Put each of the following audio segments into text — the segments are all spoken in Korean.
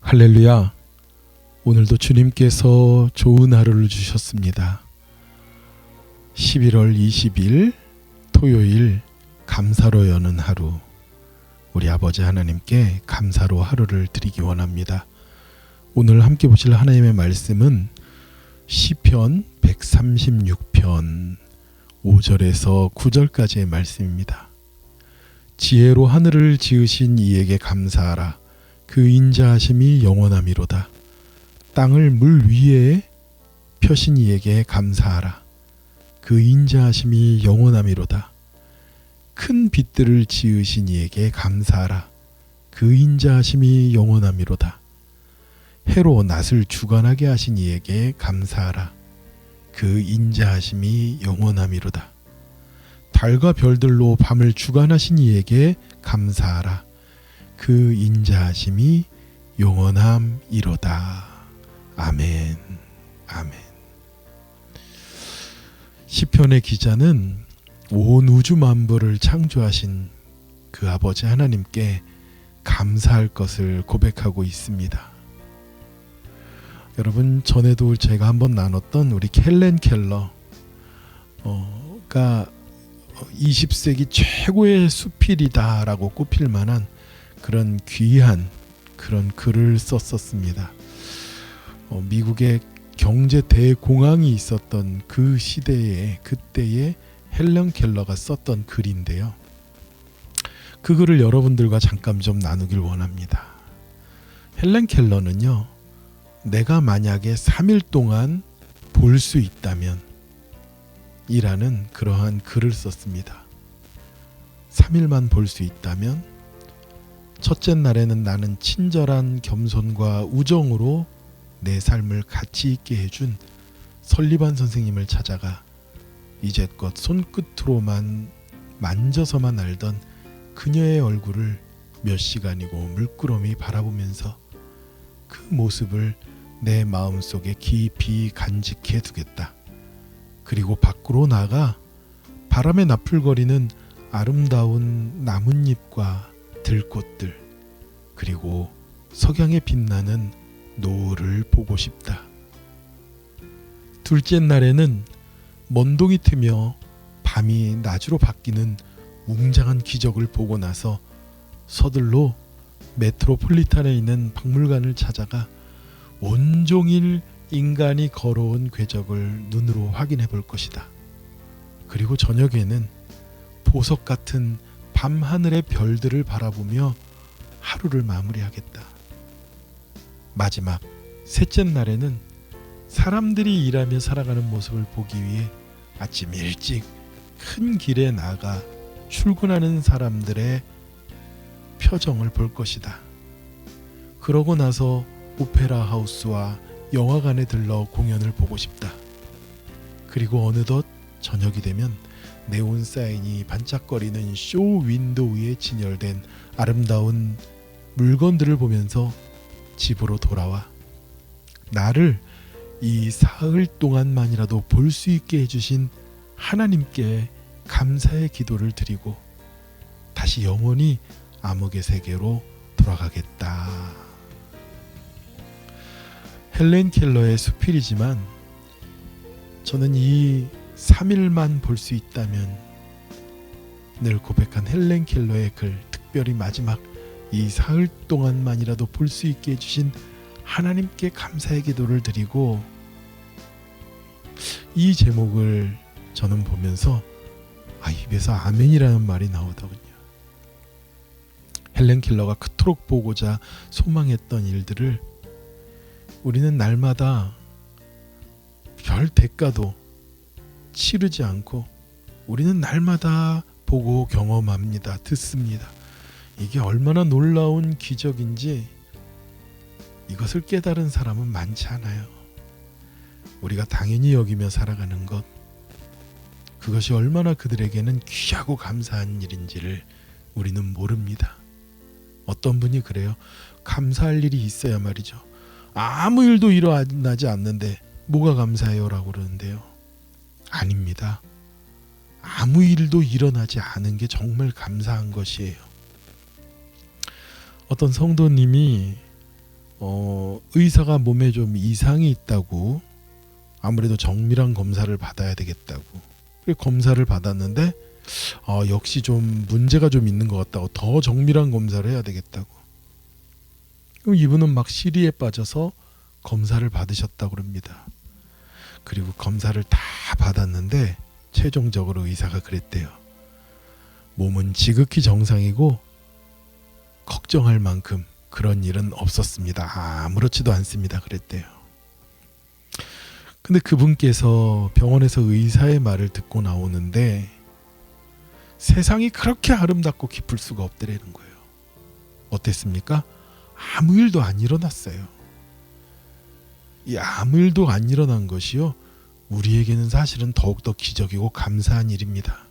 할렐루야. 오늘도 주님께서 좋은 하루를 주셨습니다. 11월 20일 토요일 감사로 여는 하루, 우리 아버지 하나님께 감사로 하루를 드리기 원합니다. 오늘 함께 보실 하나님의 말씀은 시편 136편 5절에서 9절까지의 말씀입니다. 지혜로 하늘을 지으신 이에게 감사하라. 그 인자하심이 영원함이로다. 땅을 물 위에 펴신 이에게 감사하라. 그 인자하심이 영원함이로다. 큰 빛들을 지으신 이에게 감사하라. 그 인자하심이 영원함이로다. 해로 낮을 주관하게 하신 이에게 감사하라. 그 인자하심이 영원함이로다. 달과 별들로 밤을 주관하신 이에게 감사하라. 그 인자하심이 영원함이로다. 아멘. 아멘. 시편의 기자는 온 우주 만물을 창조하신 그 아버지 하나님께 감사할 것을 고백하고 있습니다. 여러분, 전에도 제가 한번 나눴던 우리 헬렌 켈러가 20세기 최고의 수필이다라고 꼽힐 만한 그런 귀한 그런 글을 썼었습니다. 미국의 경제 대공황이 있었던 그 시대에 그때의 헬렌 켈러가 썼던 글인데요. 그 글을 여러분들과 잠깐 좀 나누길 원합니다. 헬렌 켈러는요, 내가 만약에 3일 동안 볼 수 있다면 이라는 그러한 글을 썼습니다. 3일만 볼 수 있다면 첫째 날에는 나는 친절한 겸손과 우정으로 내 삶을 가치 있게 해준 설리반 선생님을 찾아가 이제껏 손끝으로만 만져서만 알던 그녀의 얼굴을 몇 시간이고 물끄러미 바라보면서 그 모습을 내 마음속에 깊이 간직해 두겠다. 그리고 밖으로 나가 바람에 나풀거리는 아름다운 나뭇잎과 들꽃들, 그리고 석양에 빛나는 노을을 보고 싶다. 둘째 날에는 먼동이 트며 밤이 낮으로 바뀌는 웅장한 기적을 보고 나서 서둘러 메트로폴리탄에 있는 박물관을 찾아가 온종일 인간이 걸어온 궤적을 눈으로 확인해 볼 것이다. 그리고 저녁에는 보석 같은 밤하늘의 별들을 바라보며 하루를 마무리하겠다. 마지막 셋째 날에는 사람들이 일하며 살아가는 모습을 보기 위해 아침 일찍 큰 길에 나가 출근하는 사람들의 표정을 볼 것이다. 그러고 나서 오페라 하우스와 영화관에 들러 공연을 보고 싶다. 그리고 어느덧 저녁이 되면 네온 사인이 반짝거리는 쇼 윈도 위에 진열된 아름다운 물건들을 보면서 집으로 돌아와 나를 이 사흘 동안만이라도 볼 수 있게 해주신 하나님께 감사의 기도를 드리고 다시 영원히 암흑의 세계로 돌아가겠다. 헬렌 켈러의 수필이지만 저는 이 3일만 볼 수 있다면 늘 고백한 헬렌 켈러의 글, 특별히 마지막 이 사흘 동안만이라도 볼 수 있게 해주신 하나님께 감사의 기도를 드리고, 이 제목을 저는 보면서 입에서 아멘이라는 말이 나오더군요. 헬렌 켈러가 그토록 보고자 소망했던 일들을 우리는 날마다 별 대가도 치르지 않고 우리는 날마다 보고 경험합니다. 듣습니다. 이게 얼마나 놀라운 기적인지 이것을 깨달은 사람은 많지 않아요. 우리가 당연히 여기며 살아가는 것, 그것이 얼마나 그들에게는 귀하고 감사한 일인지를 우리는 모릅니다. 어떤 분이 그래요. 감사할 일이 있어야 말이죠. 아무 일도 일어나지 않는데 뭐가 감사해요? 라고 그러는데요. 아닙니다. 아무 일도 일어나지 않은 게 정말 감사한 것이에요. 어떤 성도님이 의사가 몸에 좀 이상이 있다고 아무래도 정밀한 검사를 받아야 되겠다고 검사를 받았는데 역시 좀 문제가 좀 있는 것 같다고 더 정밀한 검사를 해야 되겠다고 그럼 이분은 막 시리에 빠져서 검사를 받으셨다고 합니다. 그리고 검사를 다 받았는데 최종적으로 의사가 그랬대요. 몸은 지극히 정상이고 걱정할 만큼 그런 일은 없었습니다. 아무렇지도 않습니다. 그랬대요. 근데 그분께서 병원에서 의사의 말을 듣고 나오는데 세상이 그렇게 아름답고 기쁠 수가 없더라는 거예요. 어땠습니까? 아무 일도 안 일어났어요. 이 아무 일도 안 일어난 것이요, 우리에게는 사실은 더욱더 기적이고 감사한 일입니다.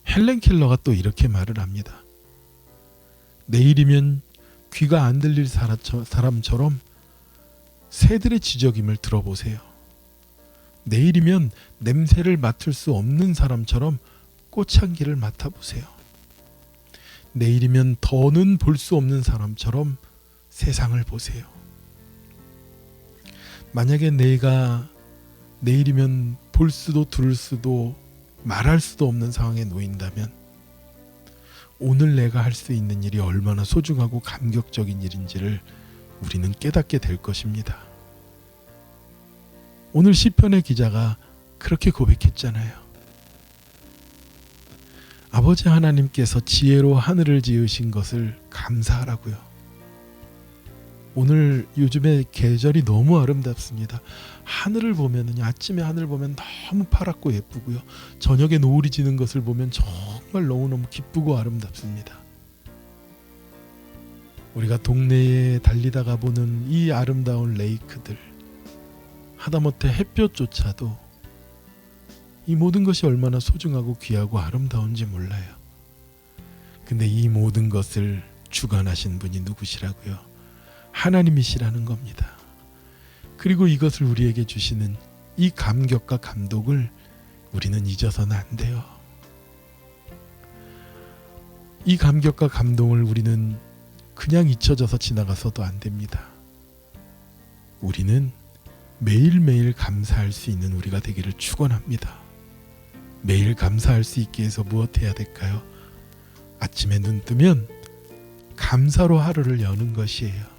헬렌 켈러가 또 이렇게 말을 합니다. 내일이면 귀가 안 들릴 사람처럼 새들의 지저귐을 들어보세요. 내일이면 냄새를 맡을 수 없는 사람처럼 꽃향기를 맡아보세요. 내일이면 더는 볼 수 없는 사람처럼 세상을 보세요. 만약에 내가 내일이면 볼 수도 들을 수도 말할 수도 없는 상황에 놓인다면 오늘 내가 할 수 있는 일이 얼마나 소중하고 감격적인 일인지를 우리는 깨닫게 될 것입니다. 오늘 시편의 기자가 그렇게 고백했잖아요. 아버지 하나님께서 지혜로 하늘을 지으신 것을 감사하라고요. 오늘 요즘에 계절이 너무 아름답습니다. 하늘을 보면은 아침에 하늘 보면 너무 파랗고 예쁘고요. 저녁에 노을이 지는 것을 보면 정말 너무너무 기쁘고 아름답습니다. 우리가 동네에 달리다가 보는 이 아름다운 레이크들, 하다못해 햇볕조차도 이 모든 것이 얼마나 소중하고 귀하고 아름다운지 몰라요. 근데 이 모든 것을 주관하신 분이 누구시라고요? 하나님이시라는 겁니다. 그리고 이것을 우리에게 주시는 이 감격과 감동을 우리는 잊어서는 안 돼요. 이 감격과 감동을 우리는 그냥 잊혀져서 지나가서도 안 됩니다. 우리는 매일매일 감사할 수 있는 우리가 되기를 축원합니다. 매일 감사할 수 있게 해서 무엇 해야 될까요? 아침에 눈 뜨면 감사로 하루를 여는 것이에요.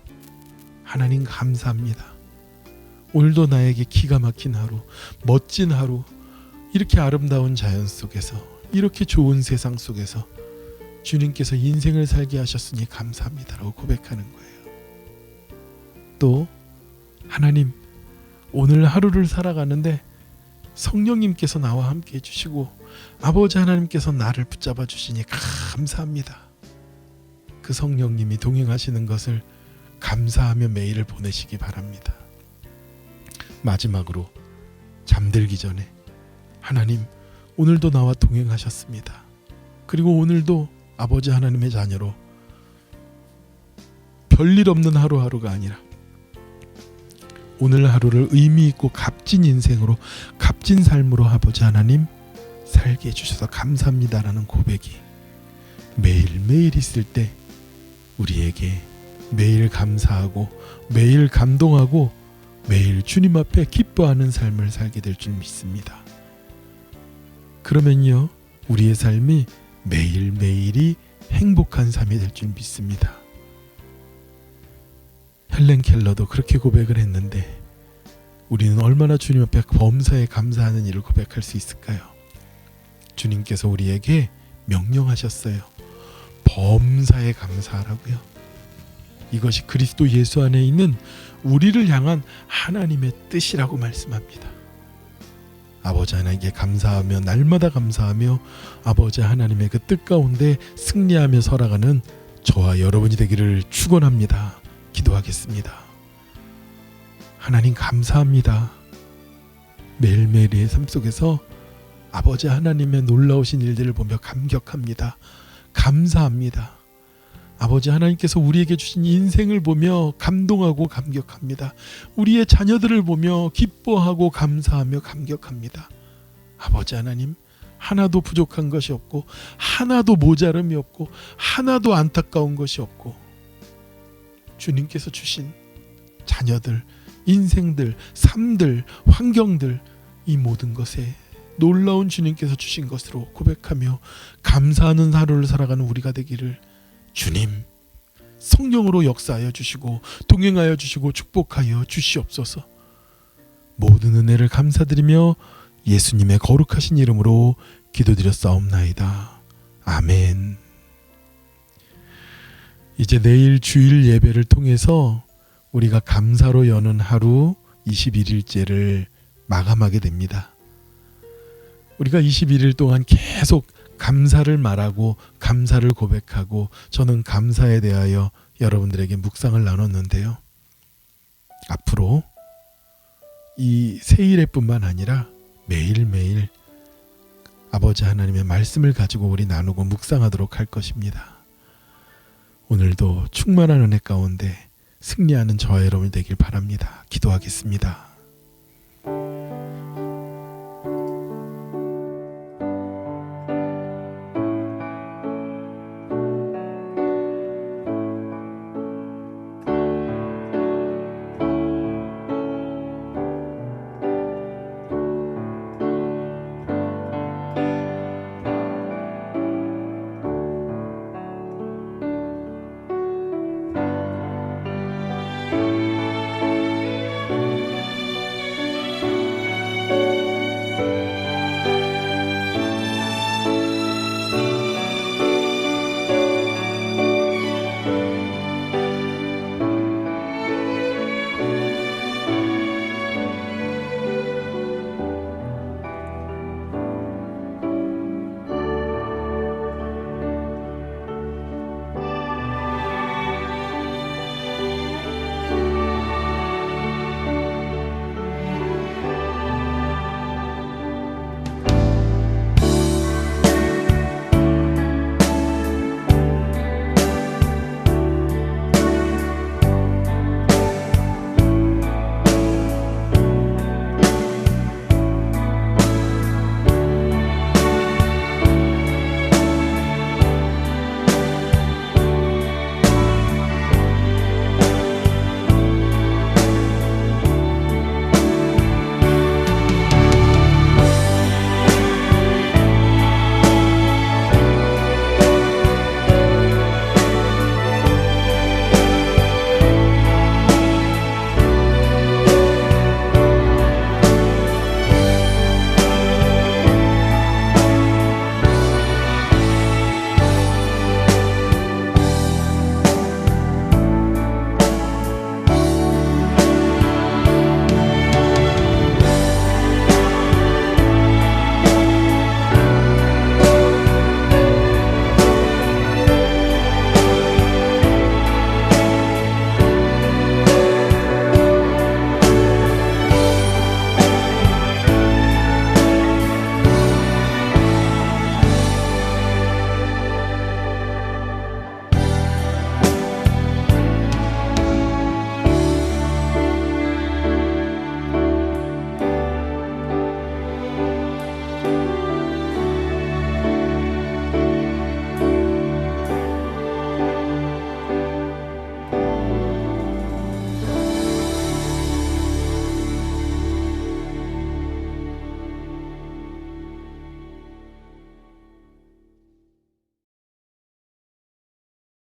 하나님 감사합니다. 오늘도 나에게 기가 막힌 하루, 멋진 하루, 이렇게 아름다운 자연 속에서, 이렇게 좋은 세상 속에서 주님께서 인생을 살게 하셨으니 감사합니다라고 고백하는 거예요. 또 하나님, 오늘 하루를 살아가는데 성령님께서 나와 함께 해주시고 아버지 하나님께서 나를 붙잡아 주시니 감사합니다. 그 성령님이 동행하시는 것을 감사하며 매일을 보내시기 바랍니다. 마지막으로 잠들기 전에 하나님, 오늘도 나와 동행하셨습니다. 그리고 오늘도 아버지 하나님의 자녀로 별일 없는 하루하루가 아니라 오늘 하루를 의미 있고 값진 인생으로, 값진 삶으로 아버지 하나님 살게 해주셔서 감사합니다라는 고백이 매일매일 있을 때 우리에게 매일 감사하고 매일 감동하고 매일 주님 앞에 기뻐하는 삶을 살게 될 줄 믿습니다. 그러면요, 우리의 삶이 매일매일이 행복한 삶이 될 줄 믿습니다. 헬렌 켈러도 그렇게 고백을 했는데 우리는 얼마나 주님 앞에 범사에 감사하는 일을 고백할 수 있을까요? 주님께서 우리에게 명령하셨어요. 범사에 감사하라고요. 이것이 그리스도 예수 안에 있는 우리를 향한 하나님의 뜻이라고 말씀합니다. 아버지 하나님께 감사하며 날마다 감사하며 아버지 하나님의 그 뜻 가운데 승리하며 살아가는 저와 여러분이 되기를 축원합니다. 기도하겠습니다. 하나님 감사합니다. 매일매일의 삶 속에서 아버지 하나님의 놀라우신 일들을 보며 감격합니다. 감사합니다. 아버지 하나님께서 우리에게 주신 인생을 보며 감동하고 감격합니다. 우리의 자녀들을 보며 기뻐하고 감사하며 감격합니다. 아버지 하나님, 하나도 부족한 것이 없고 하나도 모자름이 없고 하나도 안타까운 것이 없고 주님께서 주신 자녀들, 인생들, 삶들, 환경들, 이 모든 것에 놀라운 주님께서 주신 것으로 고백하며 감사하는 하루를 살아가는 우리가 되기를 주님 성령으로 역사하여 주시고 동행하여 주시고 축복하여 주시옵소서. 모든 은혜를 감사드리며 예수님의 거룩하신 이름으로 기도드렸사옵나이다. 아멘. 이제 내일 주일 예배를 통해서 우리가 감사로 여는 하루 21일째를 마감하게 됩니다. 우리가 21일 동안 계속 감사를 말하고 감사를 고백하고 저는 감사에 대하여 여러분들에게 묵상을 나눴는데요. 앞으로 이 세일에뿐만 아니라 매일매일 아버지 하나님의 말씀을 가지고 우리 나누고 묵상하도록 할 것입니다. 오늘도 충만한 은혜 가운데 승리하는 저와 여러분이 되길 바랍니다. 기도하겠습니다.